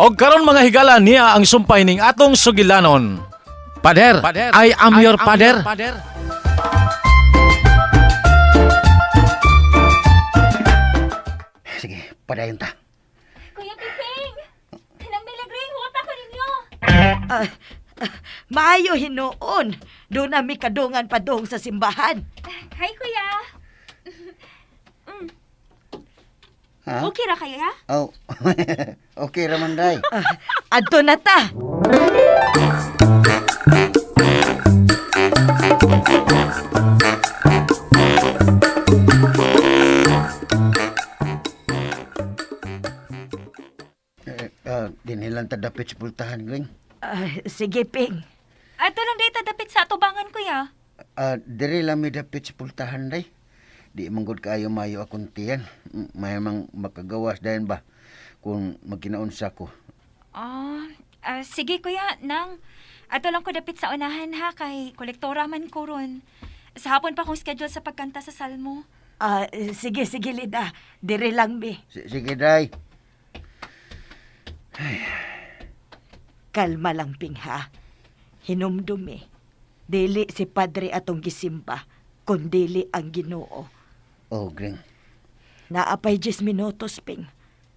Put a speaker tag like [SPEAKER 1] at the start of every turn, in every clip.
[SPEAKER 1] Og karon mga higala niya ang sumpay ning atong sugilanon. Pader, I am your pader.
[SPEAKER 2] Sige, padayon ta.
[SPEAKER 3] Kuya Piping! Nang milagring huwag ako ninyo!
[SPEAKER 4] Maayo hinoon. Doon na mi kadungan padung sa simbahan.
[SPEAKER 3] Hi, Kuya!
[SPEAKER 2] Ha?
[SPEAKER 3] Okay ra kayo, ya?
[SPEAKER 2] Oh, okay raman day.
[SPEAKER 4] Adto na ta.
[SPEAKER 2] Dinilang ta dapit sa pultahan, Gring.
[SPEAKER 4] Sige, Ping.
[SPEAKER 3] Ato lang data dapit sa atubangan, Kuya.
[SPEAKER 2] Diri lang mi dapit sa pultahan, day. Di manggod kayo mayo akong tiyan. May mang makagawas dayon ba kung magkinaunsa ko.
[SPEAKER 3] Sige, Kuya. Nang, ato lang ko dapit sa unahan, ha? Kay kolektora man ko ron. Sa hapon pa kong schedule sa pagkanta sa salmo.
[SPEAKER 4] Sige, Lida. Dire lang, mi.
[SPEAKER 2] Sige, day.
[SPEAKER 4] Kalma lang, Ping, ha. Hinumdumi. Dili si Padre atong gisimba, kundili ang Ginoo.
[SPEAKER 2] Oh, Gring.
[SPEAKER 4] Naapay 10 minutos, Ping.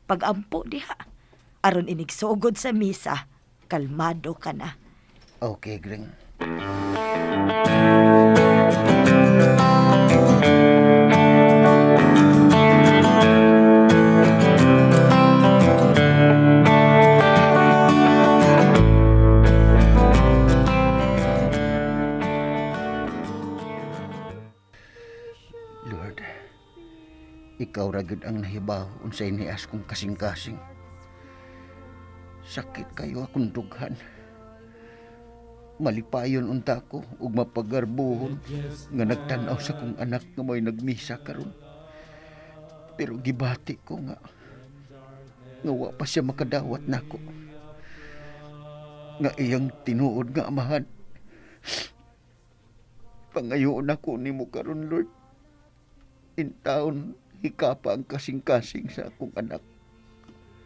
[SPEAKER 4] Pag-ampo diha. Aron inigsugod sa misa, kalmado ka na.
[SPEAKER 2] Okay, Gring. Lord, ikaw ragid ang nahibaw unsay nias kong kasing-kasing. Sakit kayo akong dughan. Malipayon unta ko ug mapagarbuhon nga nagtan-aw sa kong anak nga may nagmisa karon. Pero gibati ko nga wa pa siya makadawat nako. Nga iyang tinuod nga amahan. Pangayoon ako nimo karon, Lord. In taon hikapa ang kasing-kasing sa akong anak,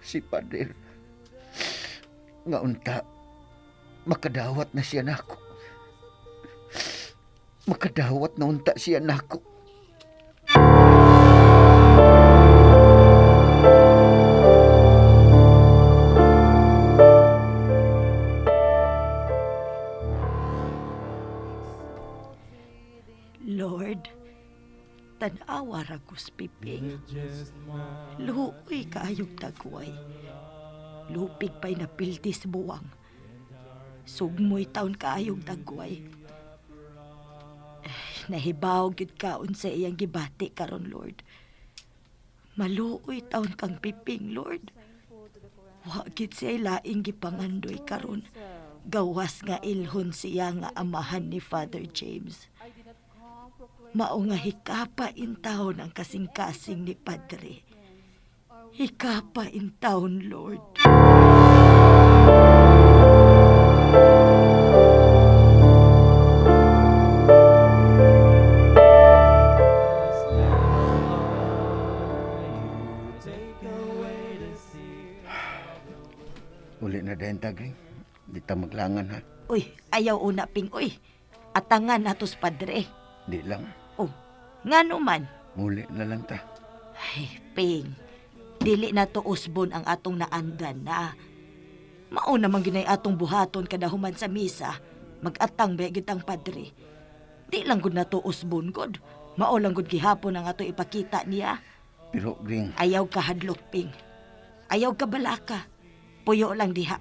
[SPEAKER 2] si Pader. Nga unta, makadawat na siya nako. Makadawat na unta siya nako.
[SPEAKER 4] Lord, tanawa ragos Piping. Luoy kaayong tagway. Lupig pa'y napiltis buwang. Sugmoy taon kaayong tagway. Nahibaw gid kaon sa iyang gibati karon, Lord. Maluoy taon kang Piping, Lord. Wa gid siya laing gipangandoy karon. Gawas nga ilhon siya nga amahan ni Father James. Mao nga hikapa in taon ang kasing-kasing ni Padre. Hikapa in taon, Lord.
[SPEAKER 2] Uli na dayon Gring. Di ta maglangan ha.
[SPEAKER 4] Uy, ayaw una, Ping. Uy, atangan natos Padre.
[SPEAKER 2] Di lang.
[SPEAKER 4] Oh, nga naman.
[SPEAKER 2] Muli na lang ta.
[SPEAKER 4] Ay, Ping. Dili na to usbon ang atong naandan na. Mao namang ginay atong buhaton kada human sa misa. Mag-atang begit ang Padre. Di lang gud na to usbon gud. Mao lang gud gihapon ang ato ipakita niya.
[SPEAKER 2] Pero Gring,
[SPEAKER 4] Ayaw ka hadlok, Ping. Ayaw ka balaka. Puyo lang diha.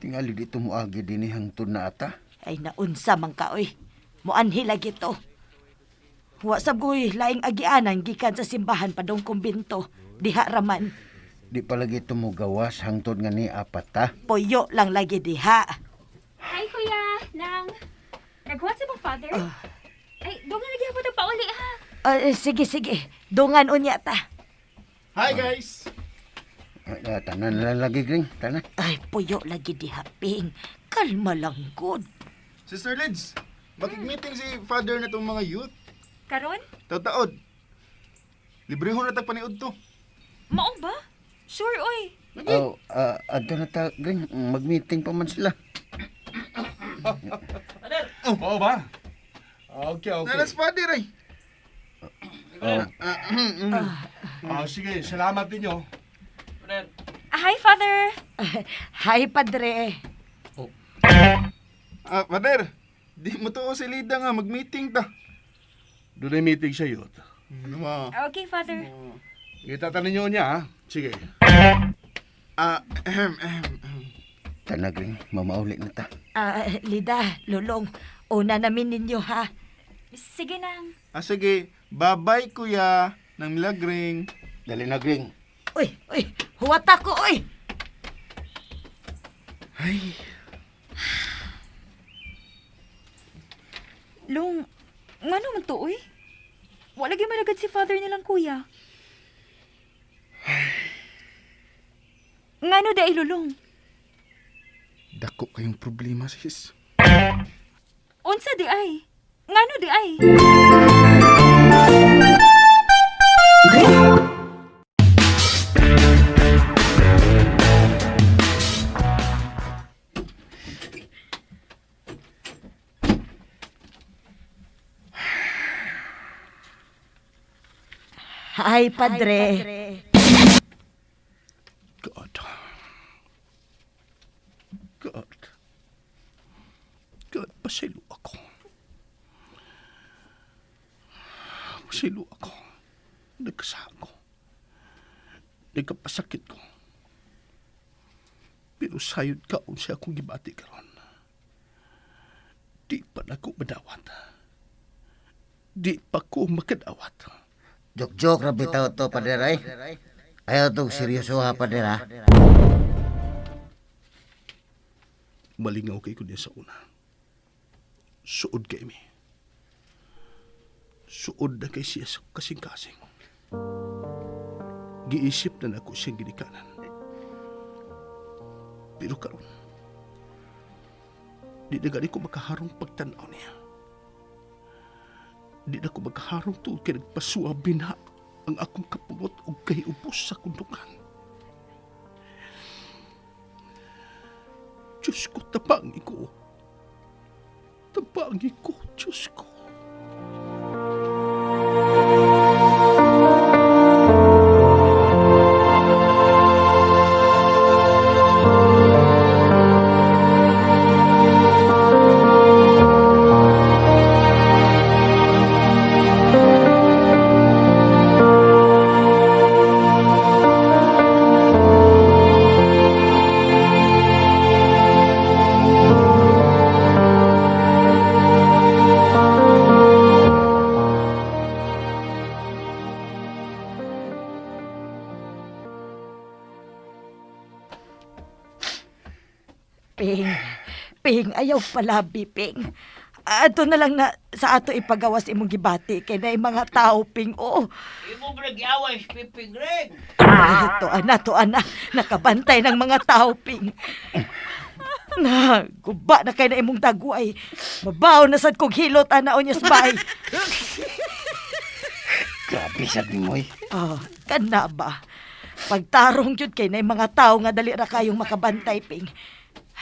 [SPEAKER 2] tingali dito mo agi din hangtod na ata.
[SPEAKER 4] Ay naunsa man ka, oy. Muanhi lagi to. Wa sagoy laing agianan gikan sa simbahan padong kumbinto. Diha raman.
[SPEAKER 2] Di palagi ito mo gawas hangtod nga ni apat ta.
[SPEAKER 4] Puyo lang lagi diha.
[SPEAKER 3] Hi, Kuya! Nang, naghuwat sa bang father? Ay, doon nga lagi ako pauli, ha?
[SPEAKER 4] Sige. Dungan unya ta.
[SPEAKER 5] Hi guys!
[SPEAKER 2] Tanan na lang lagi, Gring. Tanan.
[SPEAKER 4] Ay, puyo lagi diha, Ping. Kalma lang, good.
[SPEAKER 5] Sister Lids, makig-meeting si father na itong mga youth.
[SPEAKER 3] Karon?
[SPEAKER 5] Taod-taod. Librehon na tagpaniod to.
[SPEAKER 3] Maong ba? Sure, oy.
[SPEAKER 2] Oh, adto na ta, Gring. Mag-meeting pa man sila.
[SPEAKER 6] Oo ba? Okay.
[SPEAKER 5] Nanas Father ay.
[SPEAKER 6] Sige, salamat ninyo.
[SPEAKER 3] Hi, Father.
[SPEAKER 4] Hi, Padre.
[SPEAKER 5] Father, di mo to si Lida nga mag-meeting ta.
[SPEAKER 6] Doon ay meeting siya yun.
[SPEAKER 5] Naman.
[SPEAKER 3] Okay, Father.
[SPEAKER 6] Itatanin nyo niya, ha? Sige.
[SPEAKER 2] Tana, Gring. Mamauli na ta.
[SPEAKER 4] Lida, Lulong, una namin ninyo ha.
[SPEAKER 3] Sige nang.
[SPEAKER 5] Sige, bye-bye kuya ng lagring.
[SPEAKER 2] Dali na, Gring.
[SPEAKER 4] Uy, huwat ako, uy.
[SPEAKER 3] Long, nga naman to, uy. Wala gyud malagad si Father nilang kuya. Nga no da ilulong.
[SPEAKER 5] Dako kayong problema, sis.
[SPEAKER 3] Unsa di ay? Nga no di ay?
[SPEAKER 4] Hi, Padre.
[SPEAKER 6] God. God, pasilo ako. Nagkasa ako. Nagkapasakit ko. Pero sayod ka kung siya akong gibati karon. Di pa na ko madawat. Di pa ko makadawat.
[SPEAKER 2] Jok-jok ra bitaw to, Pader, ay. Ayaw tong seryoso ha, Pader, ha.
[SPEAKER 6] Malingaw kay ko niya sa una. Suod kay mi. Suod na kay siya sa kasing-kasing. Giisip na nako siyang ginikanan. Pero karon, di na gani ko makaharong pagtanaw niya. Di na ko makaharong tuod kay nagpasuabin ha ang akong kapugot o kay ubos sa kundukan. Diyos ko, tapangi ko. Tapangi ko, Diyos ko.
[SPEAKER 4] Ping, ayaw palabi, Ping. Ato na lang na sa ato ipagawas imong gibati kay na mga tao, Ping. Oo.
[SPEAKER 7] Imo nagyaway, Piping Greg.
[SPEAKER 4] To ana. Nakabantay ng mga tao, Ping. Guba na kay na imong dagway. Mabaw na sad kog hilot ana onyas bay.
[SPEAKER 2] Grabe sad ni Moy.
[SPEAKER 4] Kana ba? Pagtarong jud kay na mga tao nga dali ra kayong makabantay, Ping.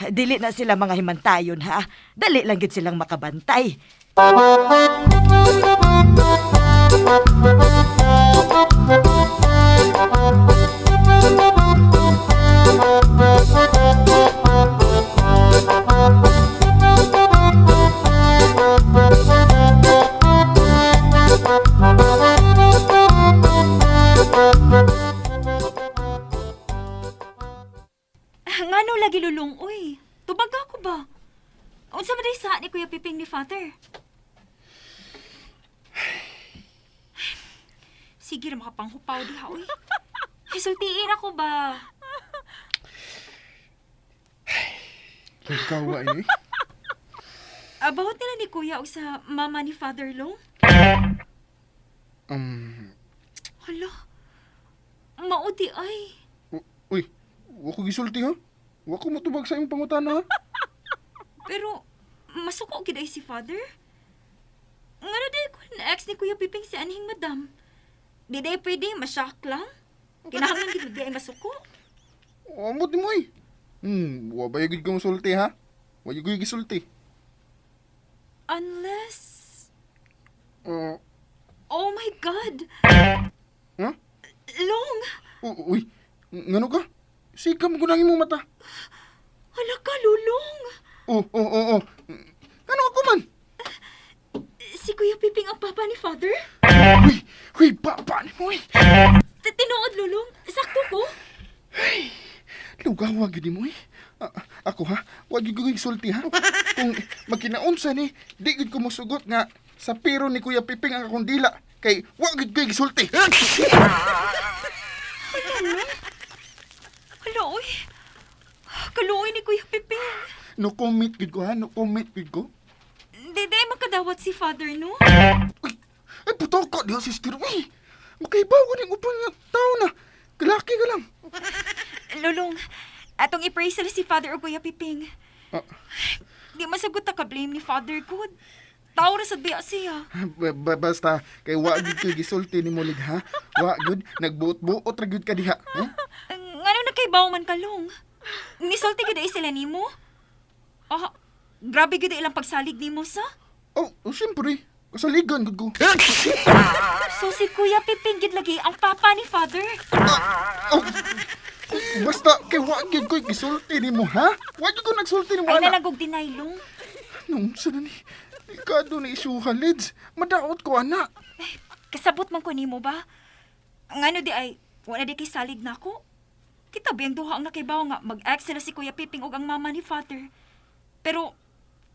[SPEAKER 4] Dili na sila mga himantayon, ha? Dali lang gid silang makabantay.
[SPEAKER 3] Ngano lagi lulong, uy. Tubag ako ba? Unsa ba day sa ni Kuya Piping ni Father? Sige ra makapanghupaw diha, uy. Isultiin ako ba?
[SPEAKER 5] Kagkawa ini.
[SPEAKER 3] About nila ni Kuya o sa mama ni Father Long? Hala. Maudi ay.
[SPEAKER 5] Uy, wako gisulti ha? Wako matubag sa imong pangutana ha?
[SPEAKER 3] Pero, masuko gid ay si Father. Nga na day ko na ex ni Kuya Piping si anhing madam. Di day pwede, masyak lang. Kinahanglan gid di ay masuko.
[SPEAKER 5] Amot ni mo eh. Wa ba yung ka musulti ha? Wa yung gisulti.
[SPEAKER 3] Unless...
[SPEAKER 5] Uh,
[SPEAKER 3] Oh my God!
[SPEAKER 5] huh?
[SPEAKER 3] Long!
[SPEAKER 5] Uy, ngano ka? Sikam ko nang imong mata.
[SPEAKER 3] Hala ka, Lulong!
[SPEAKER 5] Oh. Ano ako man?
[SPEAKER 3] Si Kuya Piping ang papa ni Father?
[SPEAKER 5] Huy, papa ni mo eh.
[SPEAKER 3] Tinuod, Lulong. Sakto ko.
[SPEAKER 5] Lugawa gini mo eh. Ako ha, wag yung sulti ha. Kung magkinaunsa ni, di gid ko mosugot nga sa pero ni Kuya Piping ang akong dila. Kay wag gid ko gisulti.
[SPEAKER 3] Hala, oy. Kaluoy ni Kuya Piping.
[SPEAKER 5] No comment gid ko ha, no comment gid ko.
[SPEAKER 3] Dede, makadawat si Father, no?
[SPEAKER 5] Ay, puto ka diha sister. Uy, makaibaw ko ng upang nga tao na. Kalaki ka lang.
[SPEAKER 3] Lulong, atong i-pray sila si Father o Kuya Piping.
[SPEAKER 5] Ah.
[SPEAKER 3] Di masagot na ka-blame ni Father ko. Tao ra sa biya siya.
[SPEAKER 5] Basta, kay wag gid ko gisulti ni Molig ha. Wag gud, nagbuot-buot ra gud ka diha. Huh?
[SPEAKER 3] Ngano nagkaibaw man kalong? Nisulti gid ay sila nimo? Ah, grabe gid ilang pagsalig nimo sa?
[SPEAKER 5] Oh, siyempre. Kasaligan gud ko.
[SPEAKER 3] So si Kuya Piping gid lagi ang papa ni Father.
[SPEAKER 5] Oh, basta, kay wag gid ko gisulti ni mo ha. Wag gid ko nagsulti ni mo
[SPEAKER 3] Ay
[SPEAKER 5] ana.
[SPEAKER 3] nalagog dinaylong.
[SPEAKER 5] Nung sa ni, ikado na isuhan, Lids. Madaot ko, anak.
[SPEAKER 3] Kasabot man ko nimo ba? Ngano di ay wala di kay salig nako. Kita biyang duha ang nakaibaw nga mag-ex sila si Kuya Piping ug ang mama ni Father. Pero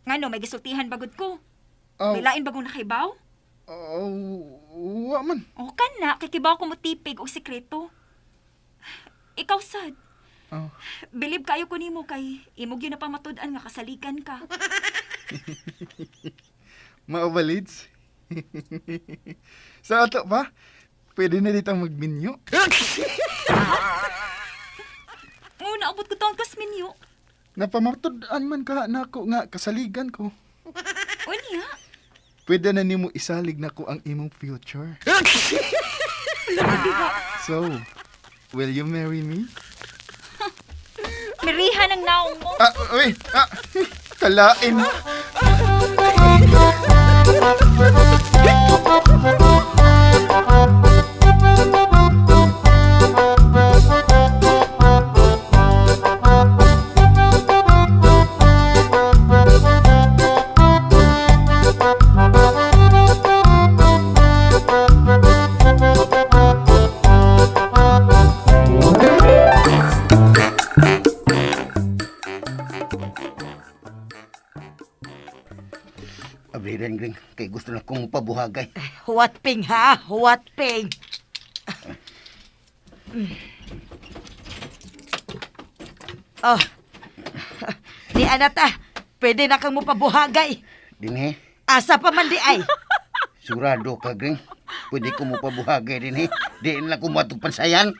[SPEAKER 3] ngano may gisultihan bagod ko. May lain bagong nakaibaw?
[SPEAKER 5] Wa man.
[SPEAKER 3] O kana, kikibaw ko mo tipig o sekreto. Ikaw sad.
[SPEAKER 5] Oh.
[SPEAKER 3] Bilib kayo ko nimo kay imog yun na pamatud-an nga kasalikan ka.
[SPEAKER 5] Mao ba, Lids? Sa ato ba? Pwede na dito magminyo.
[SPEAKER 3] Oo, naabot ko to ang kasminyo.
[SPEAKER 5] Napamatud-an man ka na ako nga kasaligan ko.
[SPEAKER 3] O niya?
[SPEAKER 5] Pwede na nimo isalig na ko ang imong future. So, will you marry me?
[SPEAKER 3] Mirihan ang naong mo.
[SPEAKER 5] Kalain.
[SPEAKER 2] Abiran, Gring. Kay gusto na kong pabuhagay.
[SPEAKER 4] Huwat ping ha, huwat ping. Oh, di anata, pwede na kang mupabuhagay.
[SPEAKER 2] Dinhi,
[SPEAKER 4] Asa pa man di ay.
[SPEAKER 2] surado ka, Gring. Pwede ko mo pabuhagay dinhi. Di na ko matugpansayan.